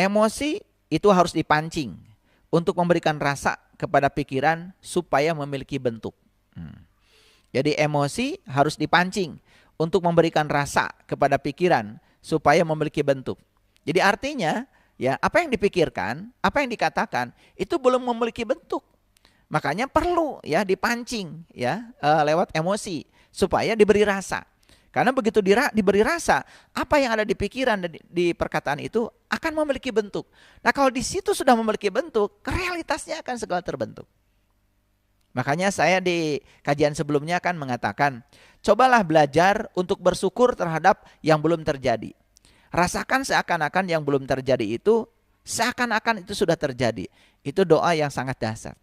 Emosi itu harus dipancing untuk memberikan rasa kepada pikiran supaya memiliki bentuk. Jadi emosi harus dipancing untuk memberikan rasa kepada pikiran supaya memiliki bentuk. Jadi artinya ya, apa yang dipikirkan, apa yang dikatakan itu belum memiliki bentuk. Makanya perlu ya dipancing ya lewat emosi supaya diberi rasa. Karena begitu diberi rasa, apa yang ada di pikiran dan di perkataan itu akan memiliki bentuk. Nah, kalau di situ sudah memiliki bentuk, realitasnya akan segala terbentuk. Makanya saya di kajian sebelumnya kan mengatakan, cobalah belajar untuk bersyukur terhadap yang belum terjadi. Rasakan seakan-akan yang belum terjadi itu seakan-akan itu sudah terjadi. Itu doa yang sangat dasar.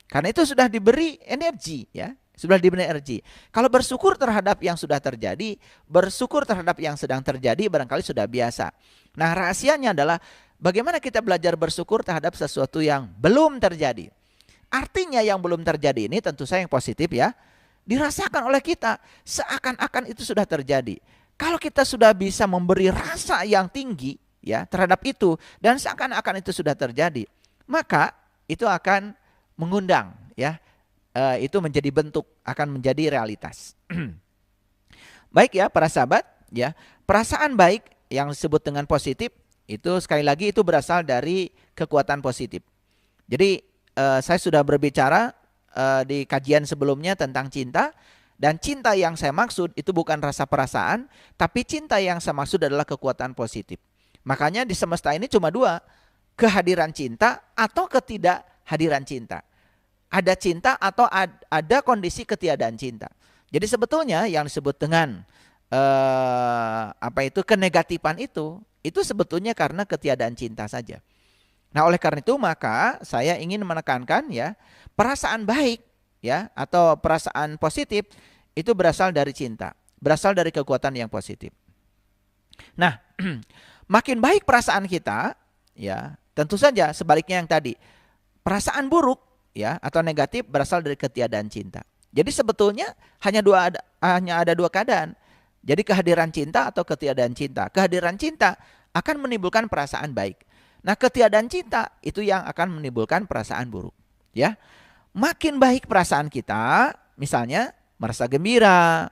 Karena itu sudah diberi energi ya. Sudah diberi energi. Kalau bersyukur terhadap yang sudah terjadi, bersyukur terhadap yang sedang terjadi barangkali sudah biasa. Nah, rahasianya adalah bagaimana kita belajar bersyukur terhadap sesuatu yang belum terjadi. Artinya yang belum terjadi ini tentu saja yang positif ya, dirasakan oleh kita seakan-akan itu sudah terjadi. Kalau kita sudah bisa memberi rasa yang tinggi ya terhadap itu dan seakan-akan itu sudah terjadi, maka itu akan mengundang ya, itu menjadi bentuk, akan menjadi realitas. Baik ya para sahabat ya, perasaan baik yang disebut dengan positif itu sekali lagi itu berasal dari kekuatan positif. Jadi saya sudah berbicara di kajian sebelumnya tentang cinta, dan cinta yang saya maksud itu bukan rasa perasaan, tapi cinta yang saya maksud adalah kekuatan positif. Makanya di semesta ini cuma dua, kehadiran cinta atau ketidakhadiran cinta. Ada cinta atau ada kondisi ketiadaan cinta. Jadi sebetulnya yang disebut dengan kenegatifan itu sebetulnya karena ketiadaan cinta saja. Nah, oleh karena itu maka saya ingin menekankan ya, perasaan baik ya atau perasaan positif itu berasal dari cinta, berasal dari kekuatan yang positif. Nah, makin baik perasaan kita ya, tentu saja sebaliknya yang tadi, perasaan buruk ya atau negatif berasal dari ketiadaan cinta. Jadi sebetulnya hanya ada dua keadaan. Jadi kehadiran cinta atau ketiadaan cinta. Kehadiran cinta akan menimbulkan perasaan baik. Nah, ketiadaan cinta itu yang akan menimbulkan perasaan buruk, ya. Makin baik perasaan kita, misalnya merasa gembira,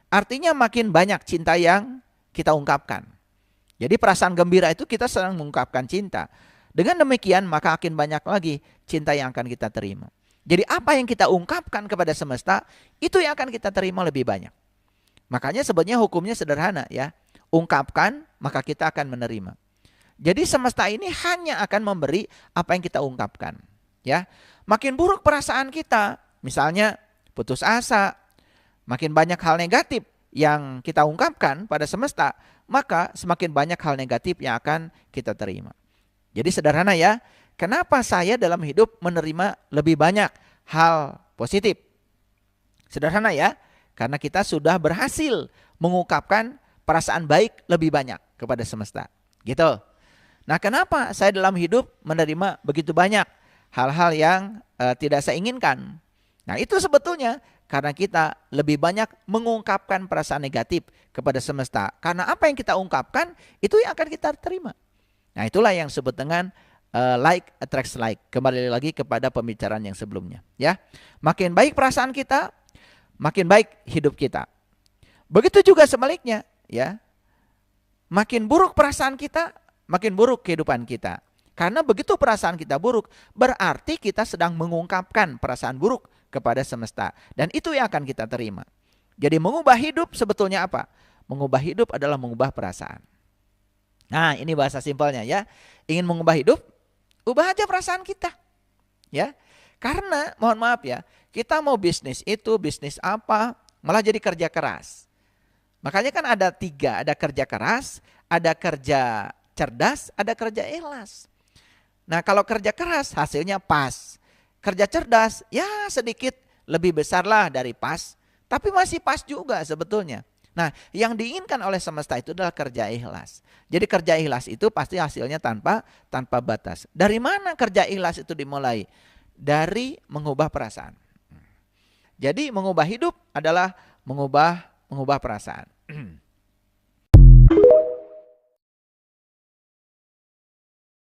artinya makin banyak cinta yang kita ungkapkan. Jadi perasaan gembira itu kita sedang mengungkapkan cinta. Dengan demikian maka akan banyak lagi cinta yang akan kita terima. Jadi apa yang kita ungkapkan kepada semesta, itu yang akan kita terima lebih banyak. Makanya sebenarnya hukumnya sederhana ya. Ungkapkan maka kita akan menerima. Jadi semesta ini hanya akan memberi apa yang kita ungkapkan, ya. Makin buruk perasaan kita, misalnya putus asa, makin banyak hal negatif yang kita ungkapkan pada semesta, maka semakin banyak hal negatif yang akan kita terima. Jadi sederhana ya, kenapa saya dalam hidup menerima lebih banyak hal positif? Sederhana ya, karena kita sudah berhasil mengungkapkan perasaan baik lebih banyak kepada semesta, gitu. Nah, kenapa saya dalam hidup menerima begitu banyak hal-hal yang tidak saya inginkan? Nah, itu sebetulnya karena kita lebih banyak mengungkapkan perasaan negatif kepada semesta. Karena apa yang kita ungkapkan, itu yang akan kita terima. Nah, itulah yang disebut dengan like attracts like. Kembali lagi kepada pembicaraan yang sebelumnya, ya. Makin baik perasaan kita, makin baik hidup kita. Begitu juga sebaliknya, ya. Makin buruk perasaan kita, makin buruk kehidupan kita. Karena begitu perasaan kita buruk, berarti kita sedang mengungkapkan perasaan buruk kepada semesta. Dan itu yang akan kita terima. Jadi mengubah hidup sebetulnya apa? Mengubah hidup adalah mengubah perasaan. Nah, ini bahasa simpelnya ya. Ingin mengubah hidup, ubah aja perasaan kita. Ya. Karena mohon maaf ya, kita mau bisnis itu, bisnis apa, malah jadi kerja keras. Makanya kan ada tiga, ada kerja keras, ada kerja cerdas, ada kerja ikhlas. Nah, kalau kerja keras hasilnya pas. Kerja cerdas ya sedikit lebih besar lah dari pas, tapi masih pas juga sebetulnya. Nah, yang diinginkan oleh semesta itu adalah kerja ikhlas. Jadi kerja ikhlas itu pasti hasilnya tanpa batas. Dari mana kerja ikhlas itu dimulai? Dari mengubah perasaan. Jadi mengubah hidup adalah mengubah perasaan.